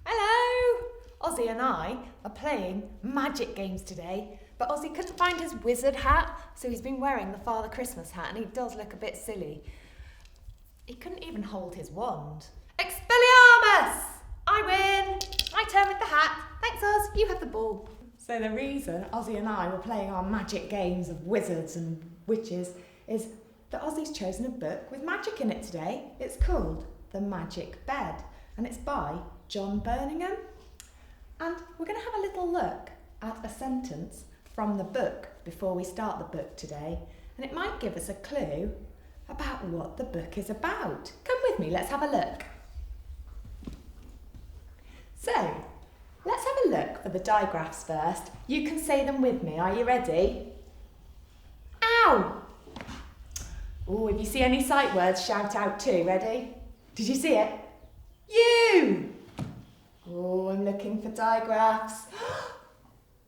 Hello! Ozzy and I are playing magic games today, but Ozzy couldn't find his wizard hat, so he's been wearing the Father Christmas hat, and he does look a bit silly. He couldn't even hold his wand. Expelliarmus! I win! My turn with the hat. Thanks, Oz. You have the ball. So the reason Ozzy and I were playing our magic games of wizards and witches is that Ozzy's chosen a book with magic in it today. It's called The Magic Bed, and it's by John Birmingham. And we're going to have a little look at a sentence from the book before we start the book today, and it might give us a clue about what the book is about. Come with me, let's have a look. So, let's have a look for the digraphs first. You can say them with me. Are you ready? Ow! Oh, if you see any sight words, shout out too. Ready? Did you see it? You! Oh, I'm looking for digraphs.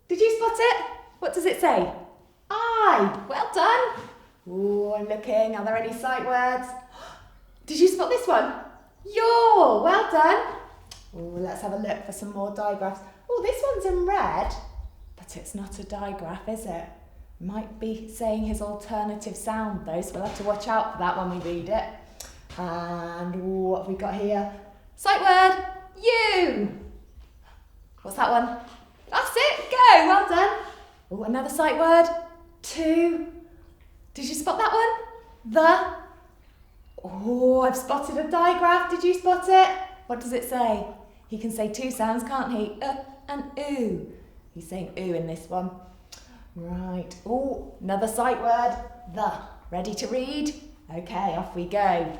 Did you spot it? What does it say? I. Well done. Oh, I'm looking. Are there any sight words? Did you spot this one? Your. Well done. Oh, let's have a look for some more digraphs. Oh, this one's in red, but it's not a digraph, is it? Might be saying his alternative sound though, so we'll have to watch out for that when we read it. And what have we got here? Sight word. You! What's that one? That's it, go, well done. Oh, another sight word. To. Did you spot that one? The. Oh, I've spotted a digraph. Did you spot it? What does it say? He can say two sounds, can't he? And ooh. He's saying ooh in this one. Right. Oh, another sight word. The. Ready to read? Okay, off we go.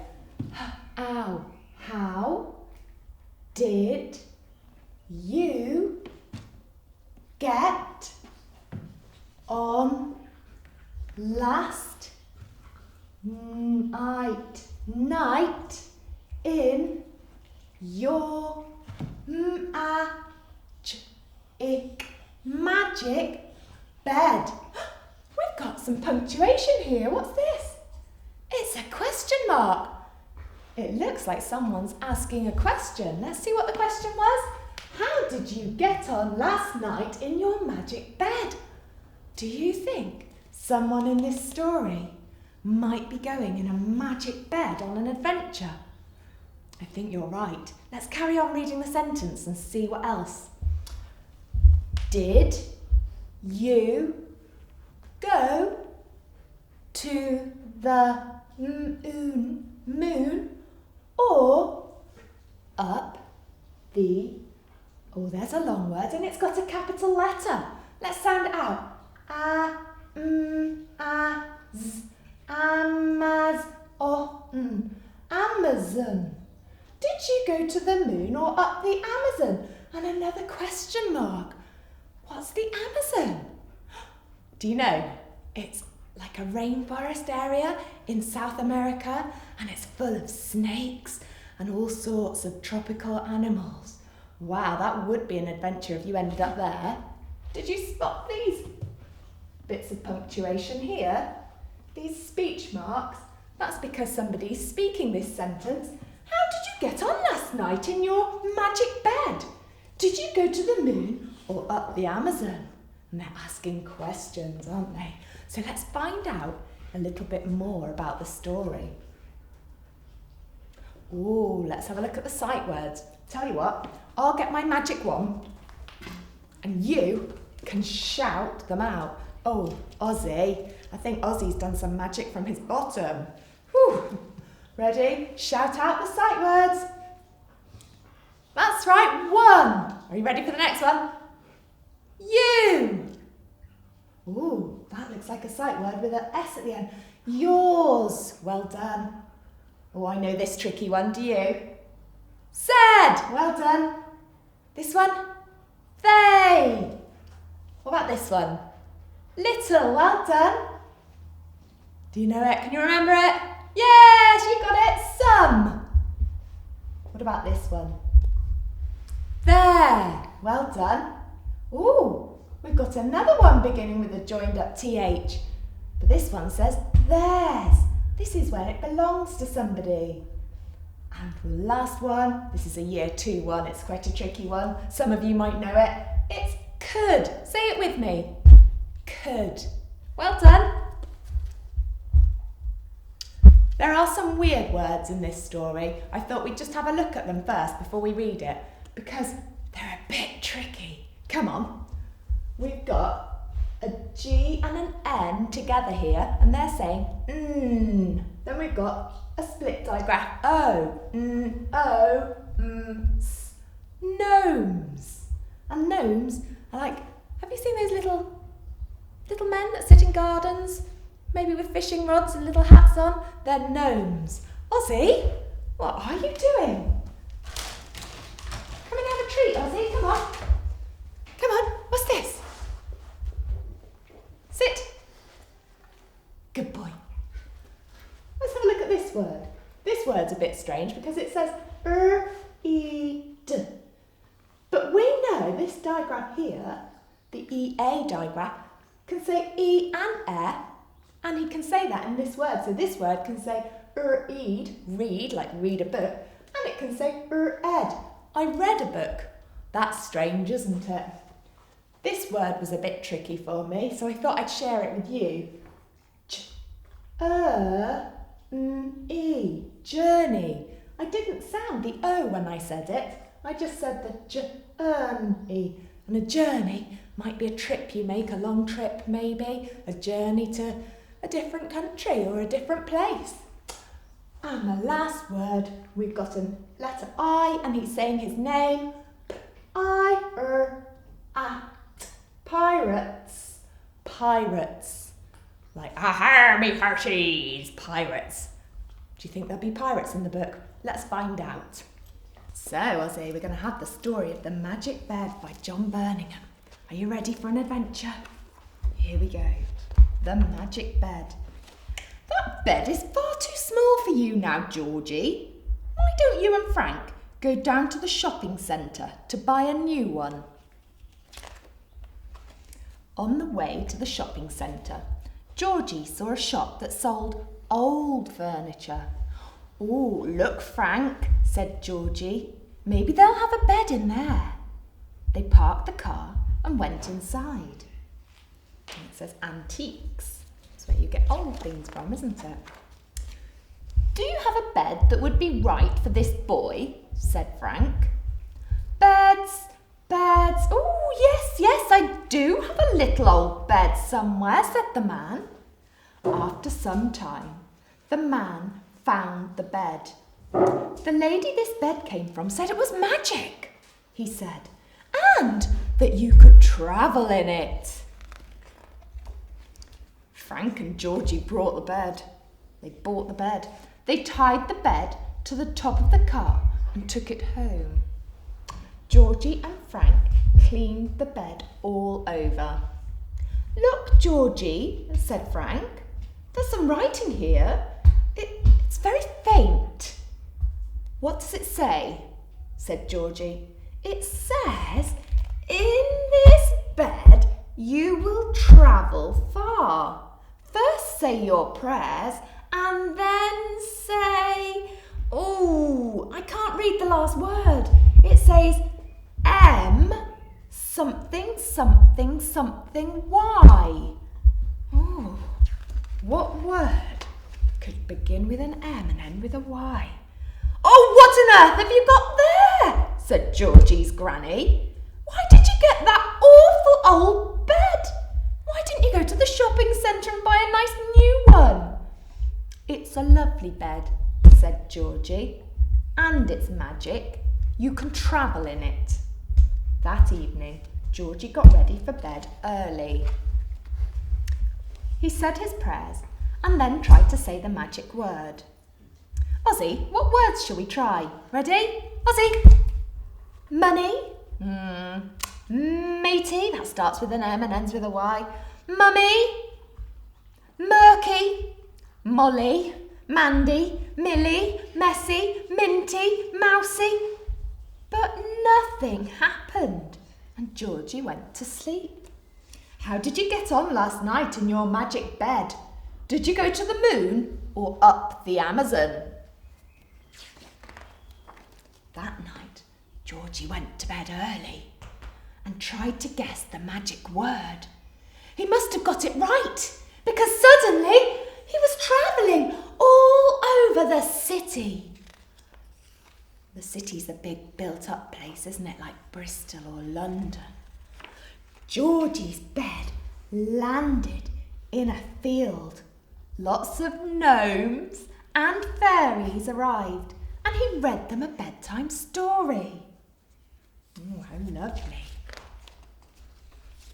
Ow. How did you get on last night in your magic bed? We've got some punctuation here. What's this? It's a question mark. It looks like someone's asking a question. Let's see what the question was. How did you get on last night in your magic bed? Do you think someone in this story might be going in a magic bed on an adventure? I think you're right. Let's carry on reading the sentence and see what else. Did you go to the moon or up the... Oh, there's a long word and it's got a capital letter. Let's sound it out. Amazon. Did you go to the moon or up the Amazon? And another question mark. What's the Amazon? Do you know? It's like a rainforest area in South America, and it's full of snakes and all sorts of tropical animals. Wow, that would be an adventure if you ended up there. Did you spot these bits of punctuation here? These speech marks? That's because somebody's speaking this sentence. How did you get on last night in your magic bed? Did you go to the moon or up the Amazon? And they're asking questions, aren't they? So let's find out a little bit more about the story. Oh, let's have a look at the sight words. Tell you what, I'll get my magic wand and you can shout them out. Oh, Ozzy, I think Ozzy's done some magic from his bottom. Whew. Ready? Shout out the sight words. That's right, one. Are you ready for the next one? You. Ooh, that looks like a sight word with an S at the end. Yours. Well done. Oh, I know this tricky one. Do you? Said. Well done. This one? They. What about this one? Little. Well done. Do you know it? Can you remember it? Yes, you got it. Some. What about this one? There. Well done. Ooh. We've got another one beginning with a joined up TH, but this one says theirs. This is where it belongs to somebody. And for the last one, this is a year 2 one, it's quite a tricky one. Some of you might know it. It's could. Say it with me. Could. Well done. There are some weird words in this story. I thought we'd just have a look at them first before we read it, because they're a bit tricky. Come on. We've got a G and an N together here, and they're saying Then we've got a split digraph. O, s. Gnomes. And gnomes are like, have you seen those little men that sit in gardens? Maybe with fishing rods and little hats on? They're gnomes. Ozzy, what are you doing? Come and have a treat, Ozzy, come on. Come on, what's this? Sit. Good boy. Let's have a look at this word. This word's a bit strange because it says e-d. But we know this digraph here, the EA digraph, can say E and and he can say that in this word. So this word can say eed, read, like read a book, and it can say ed, I read a book. That's strange, isn't it? This word was a bit tricky for me, so I thought I'd share it with you. Journey. I didn't sound the O when I said it. I just said the journey. And a journey might be a trip you make, a long trip maybe, a journey to a different country or a different place. And the last word, we've got a letter I, and he's saying his name. At. Pirates. Pirates. Like, aha, me hearties, pirates. Do you think there'll be pirates in the book? Let's find out. So, Ozzy, we're going to have the story of The Magic Bed by John Birmingham. Are you ready for an adventure? Here we go. The Magic Bed. That bed is far too small for you now, Georgie. Why don't you and Frank go down to the shopping centre to buy a new one? On the way to the shopping centre, Georgie saw a shop that sold old furniture. Oh, look, Frank, said Georgie. Maybe they'll have a bed in there. They parked the car and went inside. And it says antiques. That's where you get old things from, isn't it? Do you have a bed that would be right for this boy? Said Frank. Beds. Oh, yes, I do have a little old bed somewhere, said the man. After some time, the man found the bed. The lady this bed came from said it was magic, he said, and that you could travel in it. Frank and Georgie brought the bed. They bought the bed. They tied the bed to the top of the car and took it home. Georgie and Frank cleaned the bed all over. Look, Georgie, said Frank, there's some writing here. It's very faint. What does it say? Said Georgie. It says, in this bed you will travel far. First say your prayers and then say, oh, I can't read the last word. It says M something something something Y. Oh, what word could begin with an M and end with a Y? Oh, what on earth have you got there? Said Georgie's granny. Why did you get that awful old bed? Why didn't you go to the shopping centre and buy a nice new one? It's a lovely bed, said Georgie, and it's magic. You can travel in it. That evening, Georgie got ready for bed early. He said his prayers and then tried to say the magic word. Ozzy, what words shall we try? Ready? Ozzy! Money. Matey, that starts with an M and ends with a Y. Mummy. Murky. Molly. Mandy. Millie. Messy. Minty. Mousy. But nothing happened, and Georgie went to sleep. How did you get on last night in your magic bed? Did you go to the moon or up the Amazon? That night, Georgie went to bed early and tried to guess the magic word. He must have got it right, because suddenly he was travelling all over the city. The city's a big built-up place, isn't it, like Bristol or London? Georgie's bed landed in a field. Lots of gnomes and fairies arrived, and he read them a bedtime story. Oh, how lovely.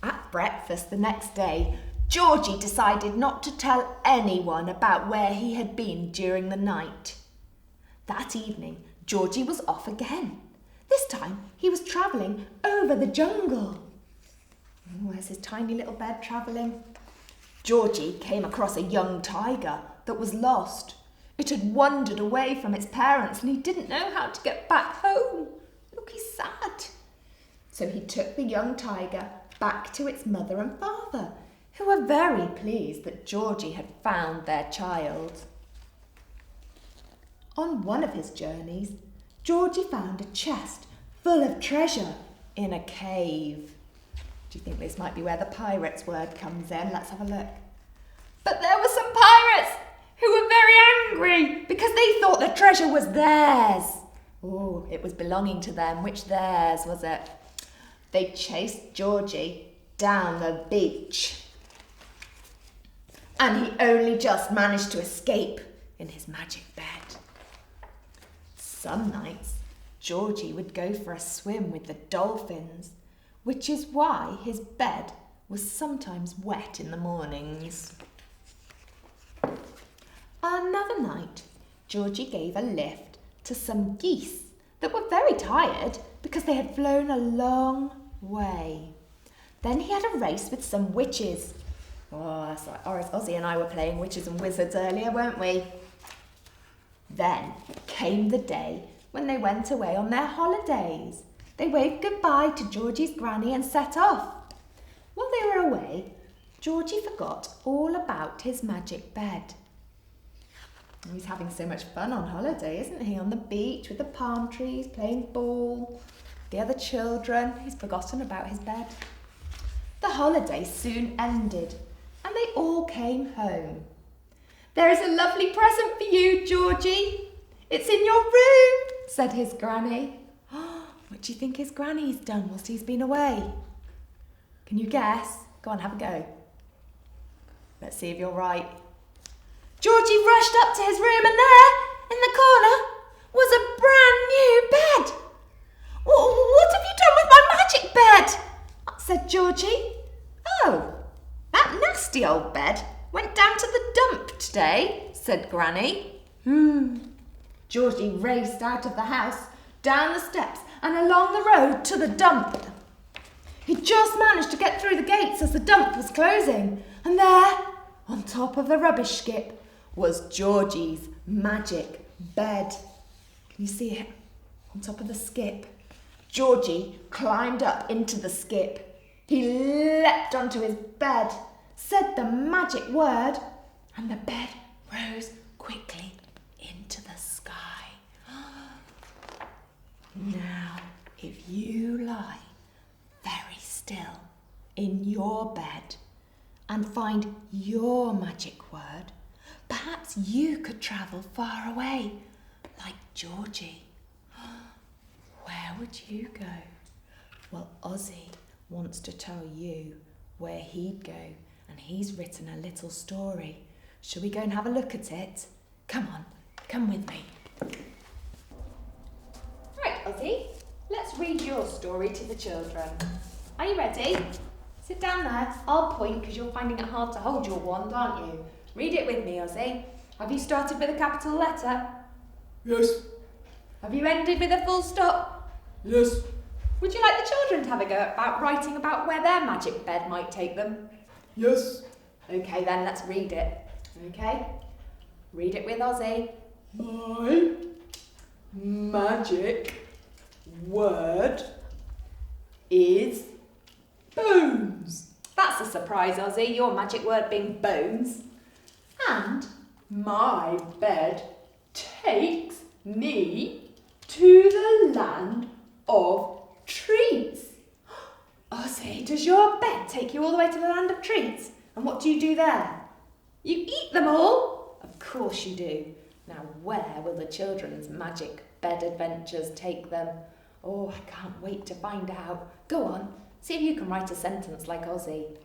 At breakfast the next day, Georgie decided not to tell anyone about where he had been during the night. That evening, Georgie was off again. This time, he was travelling over the jungle. Oh, where's his tiny little bed travelling? Georgie came across a young tiger that was lost. It had wandered away from its parents and he didn't know how to get back home. Look, he's sad. So he took the young tiger back to its mother and father, who were very pleased that Georgie had found their child. On one of his journeys, Georgie found a chest full of treasure in a cave. Do you think this might be where the pirates word comes in? Let's have a look. But there were some pirates who were very angry because they thought the treasure was theirs. Oh, it was belonging to them. Which theirs was it? They chased Georgie down the beach. And he only just managed to escape in his magic bed. Some nights, Georgie would go for a swim with the dolphins, which is why his bed was sometimes wet in the mornings. Another night, Georgie gave a lift to some geese that were very tired because they had flown a long way. Then he had a race with some witches. Oh, that's like Ozzy and I were playing witches and wizards earlier, weren't we? Then came the day when they went away on their holidays. They waved goodbye to Georgie's granny and set off. While they were away, Georgie forgot all about his magic bed. He's having so much fun on holiday, isn't he? On the beach with the palm trees, playing ball, the other children. He's forgotten about his bed. The holiday soon ended and they all came home. "There is a lovely present for you, Georgie. It's in your room," said his granny. What do you think his granny's done whilst he's been away? Can you guess? Go on, have a go. Let's see if you're right. Georgie rushed up to his room and there, in the corner, was a brand new bed. "What have you done with my magic bed?" said Georgie. "Oh, that nasty old bed went down to the dump today," said Granny. Georgie raced out of the house, down the steps and along the road to the dump. He just managed to get through the gates as the dump was closing, and there, on top of the rubbish skip, was Georgie's magic bed. Can you see it? On top of the skip. Georgie climbed up into the skip. He leapt onto his bed, said the magic word, and the bed rose quickly into the sky. Now, if you lie very still in your bed and find your magic word, perhaps you could travel far away, like Georgie. Where would you go? Well, Ozzy wants to tell you where he'd go, and he's written a little story. Shall we go and have a look at it? Come on, come with me. Right, Ozzy, let's read your story to the children. Are you ready? Sit down there. I'll point because you're finding it hard to hold your wand, aren't you? Read it with me, Ozzy. Have you started with a capital letter? Yes. Have you ended with a full stop? Yes. Would you like the children to have a go at writing about where their magic bed might take them? Yes. Okay then, let's read it. Okay? Read it with Ozzy. My magic word is bones. That's a surprise, Ozzy, your magic word being bones. And my bed takes me to the Ozzy, does your bed take you all the way to the land of treats? And what do you do there? You eat them all? Of course you do. Now where will the children's magic bed adventures take them? Oh, I can't wait to find out. Go on, see if you can write a sentence like Ozzy.